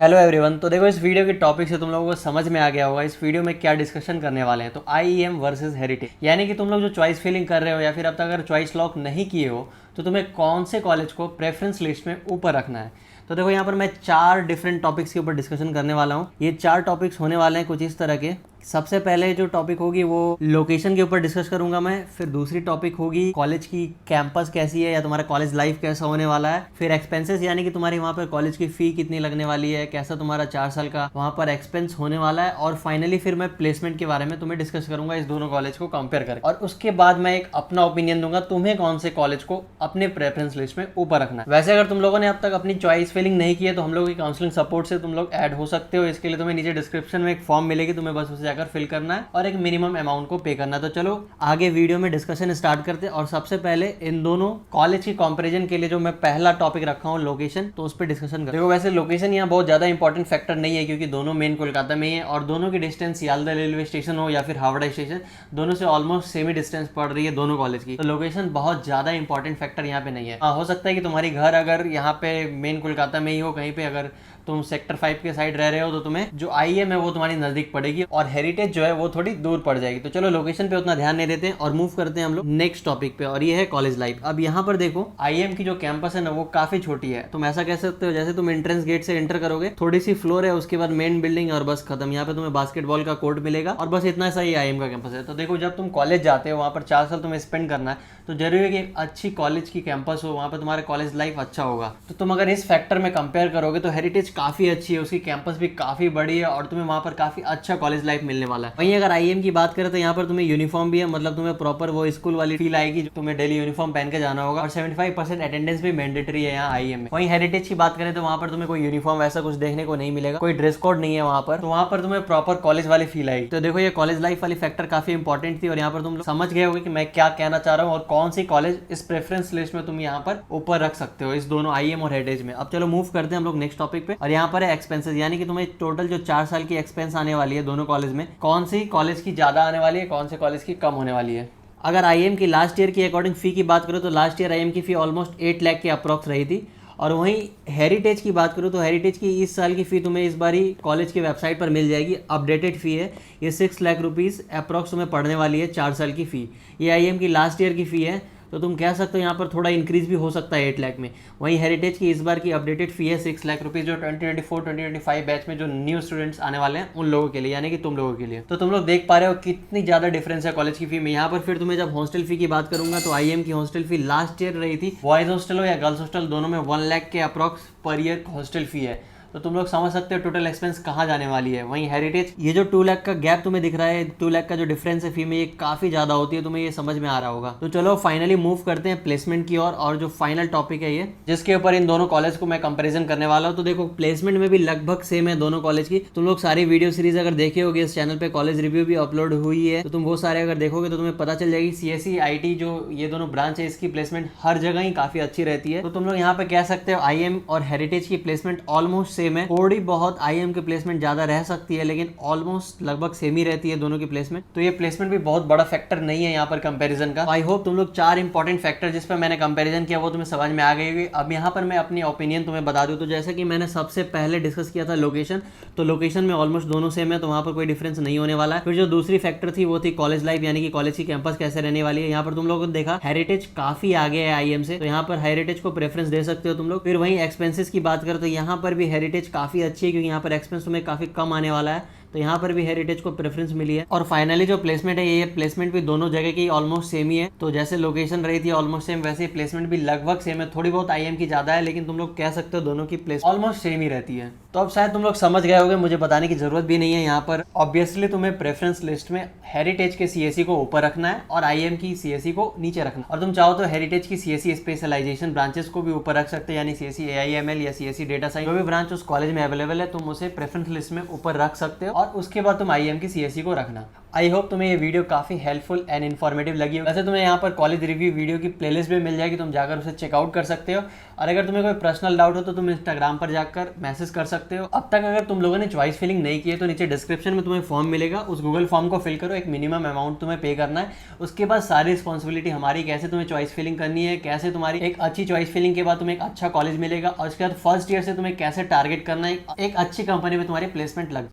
Hello everyone. तो देखो, इस वीडियो के टॉपिक से तुम लोगों को समझ में आ गया होगा इस वीडियो में क्या डिस्कशन करने वाले हैं। तो आईईएम वर्सेस हेरिटेज, यानी कि तुम लोग जो चॉइस फिलिंग कर रहे हो या फिर अब तक अगर चॉइस लॉक नहीं किए हो तो तुम्हें कौन से कॉलेज को प्रेफरेंस लिस्ट में ऊपर रखना है। तो देखो, यहाँ पर मैं 4 डिफरेंट टॉपिक्स के ऊपर डिस्कशन करने वाला हूँ। ये 4 टॉपिक्स होने वाले हैं कुछ इस तरह के। सबसे पहले जो टॉपिक होगी वो लोकेशन के ऊपर डिस्कस करूंगा मैं। फिर दूसरी टॉपिक होगी कॉलेज की कैंपस कैसी है या तुम्हारा कॉलेज लाइफ कैसा होने वाला है। फिर एक्सपेंसेस, यानी कि तुम्हारी वहाँ पर कॉलेज की फी कितनी लगने वाली है, कैसा तुम्हारा 4 साल का वहाँ पर एक्सपेंस होने वाला है। और फाइनली फिर मैं प्लेसमेंट के बारे में तुम्हें डिस्कस करूंगा इस दोनों कॉलेज को कंपेयर करके। और उसके बाद मैं एक अपना ओपिनियन दूंगा तुम्हें कौन से कॉलेज को अपने प्रेफरेंस लिस्ट में ऊपर रखना है। वैसे अगर तुम लोगों ने अब तक अपनी चॉइस फिलिंग नहीं की है तो हम लोग की काउंसलिंग सपोर्ट से तुम लोग ऐड हो सकते हो। इसके लिए तुम्हें नीचे डिस्क्रिप्शन में एक फॉर्म मिलेगी, तुम्हें बस उसे जाकर फिल करना है और एक मिनिमम अमाउंट को पे करना। तो चलो आगे वीडियो में डिस्कशन स्टार्ट करते हैं। और सबसे पहले इन दोनों कॉलेज की कंपैरिजन के लिए जो मैं पहला टॉपिक रखा हूँ लोकेशन, तो उस पर डिस्कशन करते हैं। देखो, वैसे लोकेशन यहाँ बहुत ज्यादा इंपॉर्टेंट फैक्टर नहीं है क्योंकि दोनों मेन कोलकाता में ही है और दोनों की डिस्टेंस सियालदह रेलवे स्टेशन हो या फिर हावड़ा स्टेशन, दोनों से ऑलमोस्ट सेमी डिस्टेंस पड़ रही है दोनों कॉलेज की। तो लोकेशन बहुत ज्यादा इंपॉर्टेंट फैक्टर यहाँ पे नहीं है। हो सकता है कि तुम्हारी घर अगर यहाँ पे मेन कोलकाता में ही हो, कहीं पे अगर तुम सेक्टर 5 के साइड रह रहे हो तो तुम्हें जो आईएम है वो तुम्हारी नजदीक पड़ेगी और हेरिटेज जो है वो थोड़ी दूर पड़ जाएगी। तो चलो लोकेशन पे उतना ध्यान नहीं देते हैं और मूव करते हैं हम लोग नेक्स्ट टॉपिक पे, और ये है कॉलेज लाइफ। अब यहाँ पर देखो, आईएम की जो कैंपस है ना वो काफी छोटी है। तुम ऐसा कह सकते हो जैसे तुम एंट्रेंस गेट से एंटर करोगे, थोड़ी सी फ्लोर है, उसके बाद मेन बिल्डिंग और बस खत्म। यहाँ पे तुम्हें बास्केटबॉल का कोर्ट मिलेगा और बस इतना सा ही आईएम का कैंपस है। तो देखो, जब तुम कॉलेज जाते हो वहाँ पर 4 साल तुम्हें स्पेंड करना है तो जरूरी है कि अच्छी कॉलेज की कैंपस हो, वहाँ पर तुम्हारा कॉलेज लाइफ अच्छा होगा। तो तुम अगर इस फैक्टर में कंपेयर करोगे तो हेरिटेज काफी अच्छी है, उसकी कैंपस भी काफी बड़ी है और तुम्हें वहां पर काफी अच्छा कॉलेज लाइफ मिलने वाला है। वहीं अगर आईएम की बात करें तो यहाँ पर तुम्हें यूनिफॉर्म भी है, मतलब तुम्हें प्रॉपर वो स्कूल वाली फील आएगी, तुम्हें डेली यूनिफॉर्म पहन के जाना होगा और 75% अटेंडेंस भी मैंडेटरी है यहाँ आईएम में। वहीं हेरिटेज की बात करें तो वहाँ पर तुम्हें कोई यूनिफॉर्म वैसा कुछ देखने को नहीं मिलेगा, कोई ड्रेस कोड नहीं है वहाँ पर, तो वहाँ पर तुम्हें प्रॉपर कॉलेज वाली फील आएगी। तो देखो, ये कॉलेज लाइफ वाली फैक्टर काफी इंपॉर्टेंट थी और यहाँ पर तुम लोग समझ गए होगे कि मैं क्या कहना चाह रहा हूँ और कौन सी कॉलेज इस प्रेफरेंस लिस्ट में तुम यहाँ पर ऊपर रख सकते हो इस दोनों आईएम और हेरिटेज में। अब चलो मूव करते हैं हम लोग नेक्स्ट टॉपिक पे, और यहाँ पर है एक्सपेंसेस, यानी कि तुम्हें टोटल जो 4 साल की एक्सपेंस आने वाली है दोनों कॉलेज में, कौन सी कॉलेज की ज्यादा आने वाली है, कौन से कॉलेज की कम होने वाली है। अगर आईएम की लास्ट ईयर की अकॉर्डिंग फी की बात करो तो लास्ट ईयर आईएम की फी ऑलमोस्ट 8 लाख के अप्रॉक्स रही थी। और वहीं हेरिटेज की बात करूँ तो हेरिटेज की इस साल की फ़ी तुम्हें इस बारी कॉलेज की वेबसाइट पर मिल जाएगी, अपडेटेड फ़ी है। ये 6 लाख रुपीज़ अप्रॉक्स तुम्हें पड़ने वाली है 4 साल की फ़ी। ये आईएम की लास्ट ईयर की फ़ी है, तो तुम कह सकते हो यहाँ पर थोड़ा इंक्रीज भी हो सकता है 8 लाख में। वहीं हेरिटेज की इस बार की अपडेटेड फी है 6 लाख रुपीज़, जो 2024-2025 बैच में जो न्यू स्टूडेंट्स आने वाले हैं उन लोगों के लिए, यानी कि तुम लोगों के लिए। तो तुम लोग देख पा रहे हो कितनी ज़्यादा डिफरेंस है कॉलेज की फी में। यहाँ पर फिर तुम्हें जब हॉस्टल फी की बात करूंगा तो आईएम की हॉस्टल फी लास्ट ईयर रही थी, बॉयज हॉस्टल हो या गर्ल्स हॉस्टल, दोनों में 1 लाख के approx per year hostel fee है। तो तुम लोग समझ सकते हो टोटल एक्सपेंस कहाँ जाने वाली है। वहीं हेरिटेज, ये जो 2 लाख का गैप तुम्हें दिख रहा है, 2 लाख का जो डिफरेंस है फी में, ये काफी ज्यादा होती है, तुम्हें ये समझ में आ रहा होगा। तो चलो फाइनली मूव करते हैं प्लेसमेंट की ओर, और जो फाइनल टॉपिक है ये, जिसके ऊपर इन दोनों कॉलेज को मैं कंपेरिजन करने वाला हूँ। तो देखो, प्लेसमेंट में भी लगभग सेम है दोनों कॉलेज की। तुम लोग सारी वीडियो सीरीज अगर देखे होगे इस चैनल पे, कॉलेज रिव्यू भी अपलोड हुई है, तो तुम वो सारे अगर देखोगे तो तुम्हें पता चल जाएगी सीएससी आईटी जो ये दोनों ब्रांच है इसकी प्लेसमेंट हर जगह ही काफी अच्छी रहती है। तो तुम लोग यहाँ पे कह सकते हो आईएम और हेरिटेज की प्लेसमेंट ऑलमोस्ट सेम है, थोड़ी बहुत आईएम की प्लेसमेंट ज्यादा रह सकती है लेकिन ऑलमोस्ट लगभग सेम ही रहती है दोनों की प्लेसमेंट। तो ये प्लेसमेंट भी बहुत बड़ा फैक्टर नहीं है यहाँ पर कंपैरिजन का। आई होप तुम लोग 4 इंपॉर्टेंट फैक्टर जिस पर मैंने कंपैरिजन किया वो तुम्हें समझ में आ गई होगी। अब यहाँ पर मैं अपनी ओपिनियन तुम्हें बता दूं तो जैसे कि मैंने सबसे पहले डिस्कस किया था लोकेशन, तो लोकेशन में ऑलमोस्ट दोनों सेम है, तो वहाँ पर कोई डिफरेंस नहीं होने वाला है। फिर जो दूसरी फैक्टर थी वो थी कॉलेज लाइफ, यानी कि कॉलेज की कैंपस कैसे रहने वाली है। यहाँ पर तुम लोगों ने देखा हेरिटेज काफी आगे है आईएम से, तो यहाँ पर हेरिटेज को प्रेफरेंस दे सकते हो तुम लोग। फिर वहीं एक्सपेंसेस की बात करें तो यहाँ पर भी हेरिटेज काफी अच्छी है क्योंकि यहाँ पर एक्सपेंस तुम्हें काफी कम आने वाला है, तो यहाँ पर भी हेरिटेज को प्रेफरेंस मिली है। और फाइनली जो प्लेसमेंट है, ये प्लेसमेंट भी दोनों जगह की ऑलमोस्ट सेम ही है। तो जैसे लोकेशन रही थी ऑलमोस्ट सेम, वैसे ही प्लेसमेंट भी लगभग सेम है, थोड़ी बहुत आईएम की ज्यादा है, लेकिन तुम लोग कह सकते हो दोनों की प्लेस ऑलमोस्ट सेम ही रहती है। तो अब शायद तुम लोग समझ गए होंगे, मुझे बताने की जरूरत भी नहीं है। यहाँ पर ऑब्वियसली तुम्हें प्रेफरेंस लिस्ट में हेरिटेज के सीएससी को ऊपर रखना है और आईएम की सीएससी को नीचे रखना है। और तुम चाहो तो हेरिटेज की सीएससी स्पेशलाइजेशन ब्रांचेस को भी ऊपर रख सकते हो, यानी सीएससी एआईएमएल या सीएससी डेटा साइंस, जो भी ब्रांच उस कॉलेज में अवेलेबल है तुम उसे प्रेफरेंस लिस्ट में ऊपर रख सकते हो और उसके बाद तुम आईएम की सीएससी को रखना। आई होप तुम्हें ये वीडियो काफ़ी हेल्पफुल एंड इन्फॉर्मेटिव लगी हो। वैसे तुम्हें यहाँ पर कॉलेज रिव्यू वीडियो की प्लेलिस्ट भी मिल जाएगी, तुम जाकर उसे चेकआउट कर सकते हो। और अगर तुम्हें कोई पर्सनल डाउट हो तो तुम इंस्टाग्राम पर जाकर मैसेज कर सकते हो। अब तक अगर तुम लोगों ने चॉइस फिलिंग नहीं की है तो नीचे डिस्क्रिप्शन में तुम्हें फॉर्म मिलेगा, उस गूगल फॉर्म को फिल करो, एक मिनिमम अमाउंट तुम्हें पे करना है। उसके बाद सारी रिस्पॉन्सिबिलिटी हमारी, कैसे तुम्हें चॉइस फिलिंग करनी है, कैसे तुम्हारी एक अच्छी चॉइस फिलिंग के बाद तुम्हें एक अच्छा कॉलेज मिलेगा, और उसके बाद फर्स्ट ईयर से तुम्हें कैसे टारगेट करना है एक अच्छी कंपनी में तुम्हारी प्लेसमेंट लग